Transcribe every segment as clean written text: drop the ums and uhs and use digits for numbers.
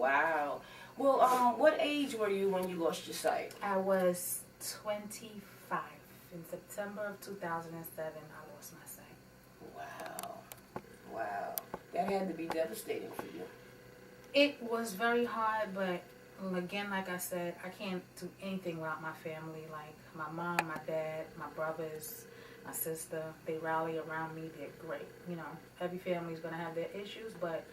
Wow. Well, what age were you when you lost your sight? I was 25. In September of 2007, I lost my sight. Wow. Wow. That had to be devastating for you. It was very hard, but again, like I said, I can't do anything without my family. Like my mom, my dad, my brothers, my sister, they rally around me. They're great. You know, every family's going to have their issues, but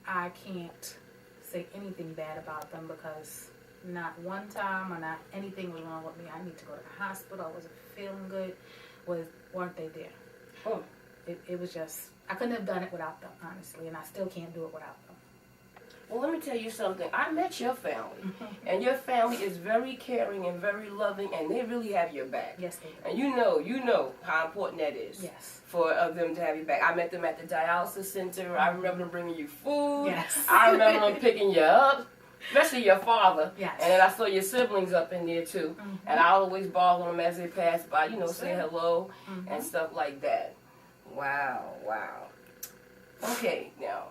I can't say anything bad about them because not one time or not anything was wrong with me. I need to go to the hospital. I wasn't feeling good. Weren't they there? Oh. It was just, I couldn't have done it without them, honestly, and I still can't do it without them. Well, let me tell you something. I met your family, and your family is very caring and very loving, and they really have your back. Yes, they do. And you know how important that is. Yes. For them to have your back. I met them at the dialysis center. I remember them bringing you food. Yes. I remember them picking you up, especially your father. Yes. And then I saw your siblings up in there too. Mm-hmm. And I always bother them as they pass by, you know, Yes, say sir. hello Mm-hmm. and stuff like that. Wow, wow. Okay, now.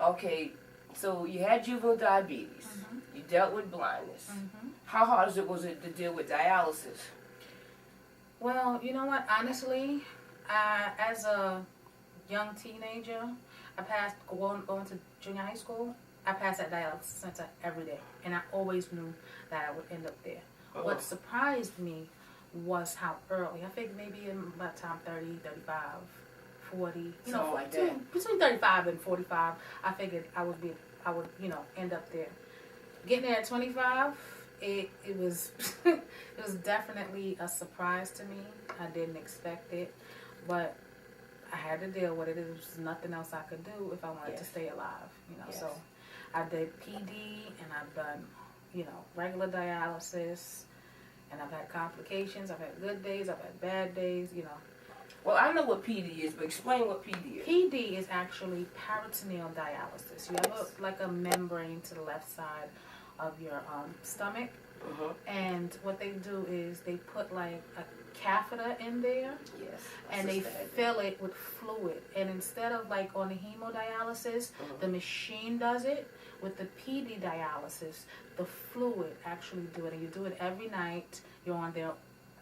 Okay, so you had juvenile diabetes. Mm-hmm. You dealt with blindness. Mm-hmm. How hard was it to deal with dialysis? Well, you know what? Honestly, as a young teenager, I passed going to junior high school. I passed that dialysis center every day, and I always knew that I would end up there. Uh-oh. What surprised me was how early. I think maybe in by the time 30, 35, 40, you know, Something like that. between 35 and 45, I figured I would, end up there. Getting there at 25, it was it was definitely a surprise to me. I didn't expect it, but I had to deal with it. There was nothing else I could do if I wanted to stay alive, you know. Yes. So I did PD, and I've done, you know, regular dialysis, and I've had complications. I've had good days. I've had bad days, you know. Well, I know what PD is, but explain what PD is. PD is actually peritoneal dialysis. You have like a membrane to the left side of your stomach, and what they do is they put like a catheter in there, Yes. and they fill it with fluid. And instead of like on the hemodialysis, the machine does it. With the PD dialysis, the fluid actually do it, and you do it every night. You're on there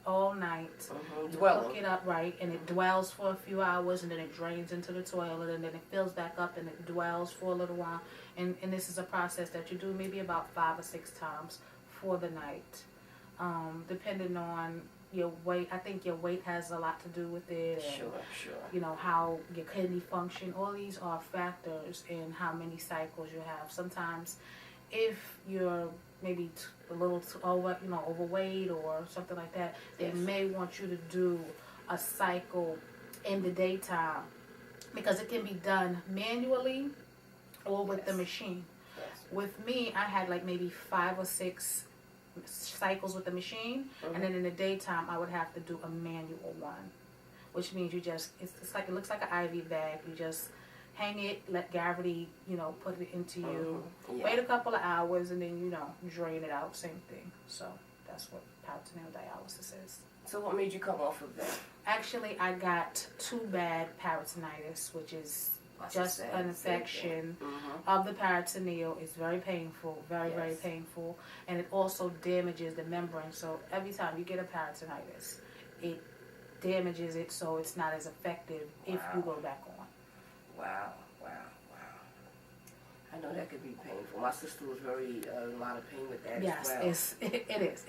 all night. You hook it up right, and it dwells for a few hours, and then it drains into the toilet, and then it fills back up, and it dwells for a little while. And this is a process that you do maybe about 5 or 6 times for the night, depending on your weight. I think your weight has a lot to do with it. And, Sure. you know, how your kidney function. All these are factors in how many cycles you have. Sometimes, if you're maybe a little overweight or something like that, they may want you to do a cycle in the daytime, because it can be done manually or with the machine. Yes. With me, I had like maybe 5 or 6 cycles with the machine, and then in the daytime I would have to do a manual one, which means you just it's like, it looks like an IV bag. You just hang it, let gravity, you know, put it into you, wait a couple of hours, and then, you know, drain it out. Same thing. So that's what peritoneal dialysis is. So what made you come off of that? Actually, I got 2 bad peritonitis, which is just an infection of the peritoneal. It's very painful, very painful, and it also damages the membrane. So every time you get a peritonitis, it damages it, so it's not as effective if you go back on. Wow. I know that could be painful. My sister was very a lot of pain with that as well. Yes, it is.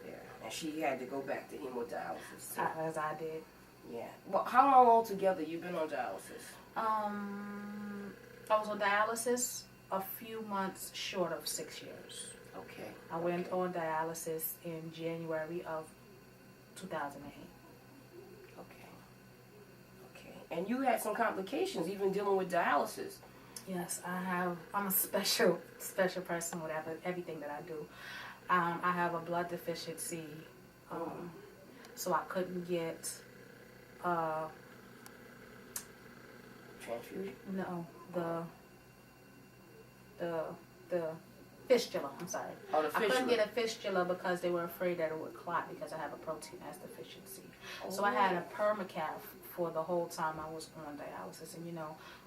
Yeah, and she had to go back to hemodialysis too. As I did. Yeah. Well, how long altogether you been on dialysis? I was on dialysis a few months short of 6 years. Okay. I went on dialysis in January of 2008. Okay. And you had some complications even dealing with dialysis. Yes, I have. I'm a special person with everything that I do. I have a blood deficiency, so I couldn't get transfusion. No, the fistula. I'm sorry. Oh, the fistula. I couldn't get a fistula because they were afraid that it would clot because I have a protein S deficiency. So I had a permacath for the whole time I was on dialysis. And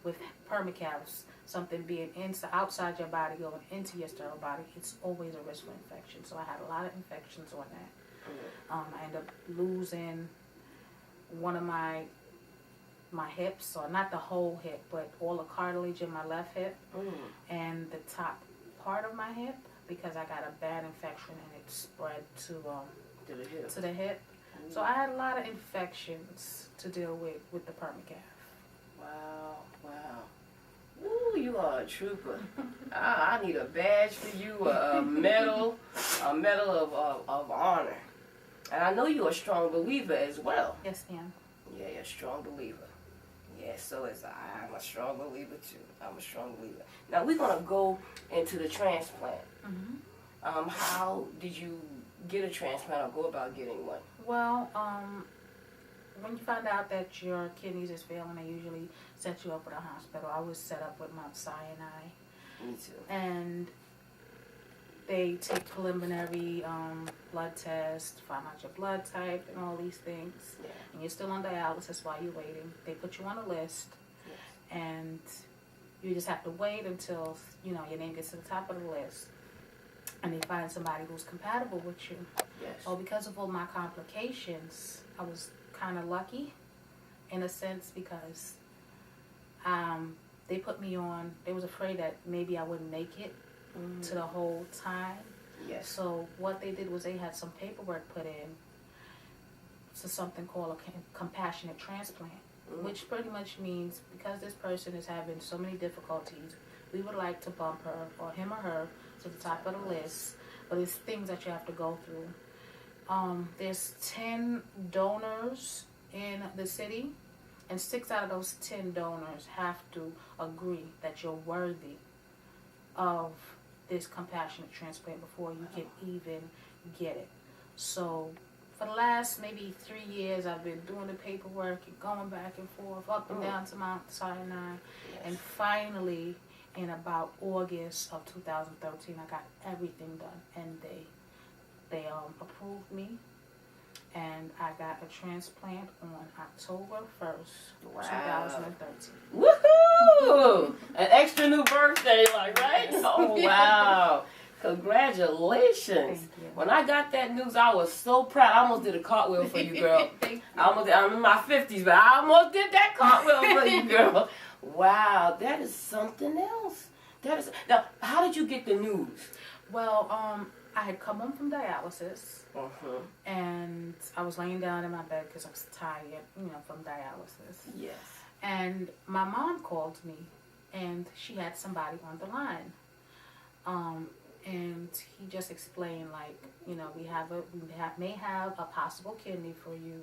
with permacavs, something being outside your body going into your sterile body, it's always a risk for infection. So I had a lot of infections on that. I ended up losing one of my hips, or not the whole hip, but all the cartilage in my left hip and the top part of my hip, because I got a bad infection and it spread to the hip. So I had a lot of infections to deal with the permacath. Wow. Ooh, you are a trooper. I need a badge for you, a medal of honor. And I know you're a strong believer as well. Yes, ma'am. Yeah, you're a strong believer. Yeah, so is I. I'm a strong believer too. I'm a strong believer. Now we're gonna go into the transplant. How did you get a transplant or go about getting one? Well, when you find out that your kidneys is failing, they usually set you up with a hospital. I was set up with Mount Sinai. Me too. And they take preliminary blood tests, find out your blood type and all these things. Yeah. And you're still on dialysis while you're waiting. They put you on a list, and you just have to wait until your name gets to the top of the list, and they find somebody who's compatible with you. Yes. Oh, because of all my complications, I was kind of lucky, in a sense, because they put me on. They was afraid that maybe I wouldn't make it to the whole time. Yes. So what they did was they had some paperwork put in to something called a compassionate transplant, which pretty much means because this person is having so many difficulties, we would like to bump her or him or her to the top of the list. But it's things that you have to go through. There's 10 donors in the city, and 6 out of those 10 donors have to agree that you're worthy of this compassionate transplant before you can even get it. So for the last maybe 3 years, I've been doing the paperwork and going back and forth, up and down to Mount Sinai. Yes. And finally, in about August of 2013, I got everything done, and they approved me, and I got a transplant on October 1st, 2013. Woohoo! An extra new birthday, right? Oh, wow. Congratulations. Thank you. When I got that news, I was so proud. I almost did a cartwheel for you, girl. Thank you. I'm in my 50s, but I almost did that cartwheel for you, girl. Wow, that is something else. Now, how did you get the news? Well, I had come home from dialysis, and I was laying down in my bed because I was tired, from dialysis. Yes. And my mom called me, and she had somebody on the line. And he just explained, we may have a possible kidney for you.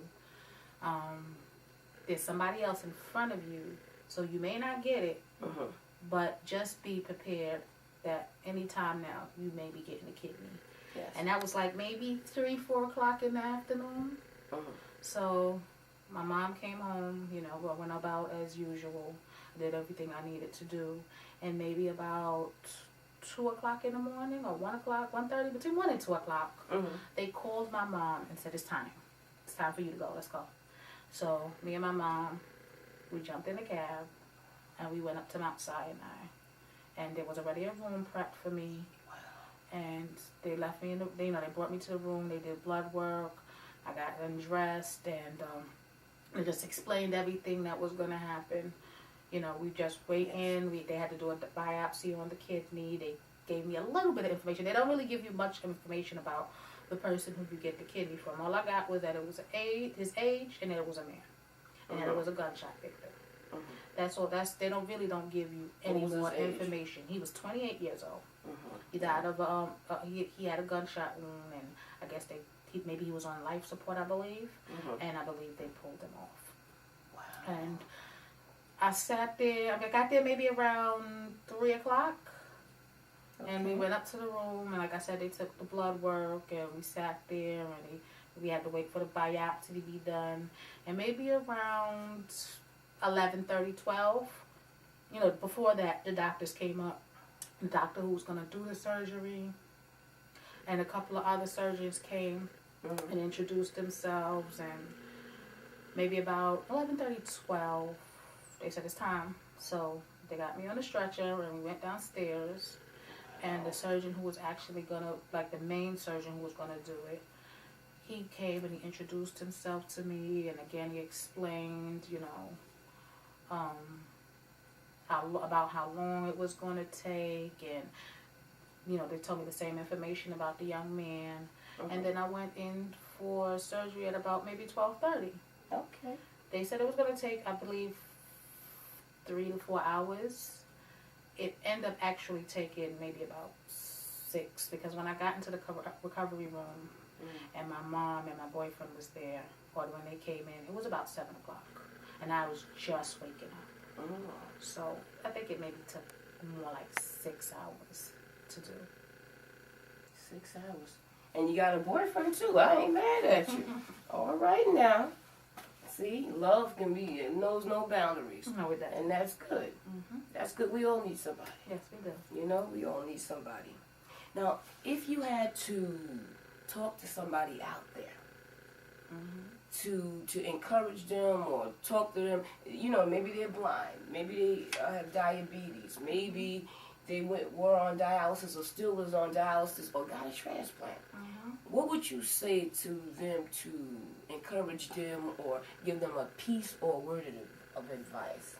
There's somebody else in front of you, so you may not get it, but just be prepared that any time now you may be getting a kidney. Yes. And that was maybe 3-4 o'clock in the afternoon. So my mom came home, went about as usual, did everything I needed to do, and maybe about 2 o'clock in the morning, or 1 o'clock, 1:30, between 1 and 2 o'clock, they called my mom and said, it's time for you to go, let's go. So me and my mom, we jumped in the cab, and we went up to Mount Sinai, and there was already a room prepped for me. And they left me they brought me to the room. They did blood work. I got undressed, and they just explained everything that was going to happen. We just wait in. They had to do a biopsy on the kidney. They gave me a little bit of information. They don't really give you much information about the person who you get the kidney from. All I got was that it was his age, and that it was a man, and that it was a gunshot victim. That's all. They don't give you any more information. He was 28 years old. He died of he had a gunshot wound, and I guess maybe he was on life support, I believe, and I believe they pulled him off. Wow. And I sat there. I got there maybe around 3 o'clock, and we went up to the room, and like I said, they took the blood work, and we sat there, and we had to wait for the biopsy to be done, and maybe around 11:30, 12. Before that, the doctors came up. The doctor who was going to do the surgery, and a couple of other surgeons came and introduced themselves, and maybe about 11:30, 12. They said it's time. So they got me on the stretcher and we went downstairs. And the surgeon who was actually gonna, like the main surgeon who was gonna do it, he came and he introduced himself to me, and again he explained, about how long it was gonna take, and they told me the same information about the young man, and then I went in for surgery at about maybe 12:30. Okay. They said it was gonna take, I believe, 3 to 4 hours. It ended up actually taking maybe about 6, because when I got into the recovery room and my mom and my boyfriend was there, or when they came in, it was about 7 o'clock, and I was just waking up. So I think it maybe took more like 6 hours to do. 6 hours. And you got a boyfriend too. I ain't mad at you. All right now. See, love it knows no boundaries. No, it doesn't. And that's good. That's good. We all need somebody. Yes, we do. We all need somebody. Now, if you had to talk to somebody out there to encourage them or talk to them, maybe they're blind, maybe they have diabetes, maybe they were on dialysis or still is on dialysis or got a transplant. What would you say to them to encourage them or give them a piece or a word of advice?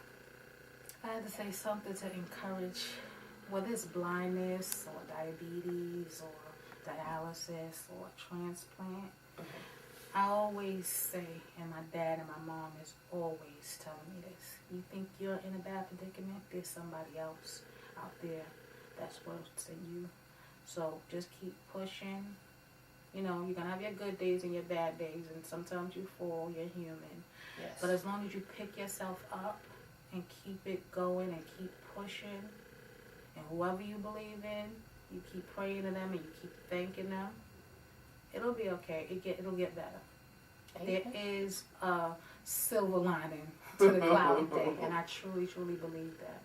I had to say something to encourage, whether it's blindness or diabetes or dialysis or transplant. I always say, and my dad and my mom is always telling me this, you think you're in a bad predicament, there's somebody else out there that's worse than you. So just keep pushing. You're going to have your good days and your bad days, and sometimes you fall, you're human. Yes. But as long as you pick yourself up and keep it going and keep pushing, and whoever you believe in, you keep praying to them and you keep thanking them, it'll be okay. It'll get better. There is a silver lining to the cloudy day, and I truly, truly believe that.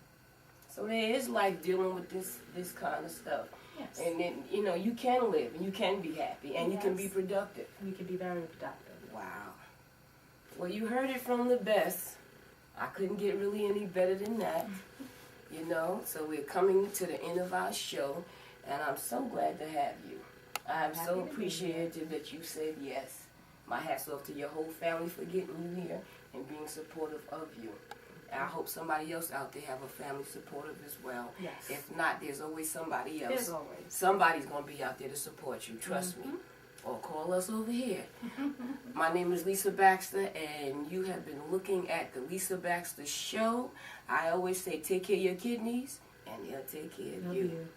So there is life dealing with this kind of stuff. Yes. And then, you can live and you can be happy and you can be productive. And you can be very productive. Wow. Well, you heard it from the best. I couldn't get really any better than that. So we're coming to the end of our show, and I'm so glad to have you. I'm so appreciative that you said yes. My hat's off to your whole family for getting you here and being supportive of you. And I hope somebody else out there have a family supportive as well. Yes. If not, there's always somebody else. There's always. Somebody's going to be out there to support you, trust me. Or call us over here. My name is Lisa Baxter, and you have been looking at the Lisa Baxter Show. I always say, take care of your kidneys, and they'll take care of you.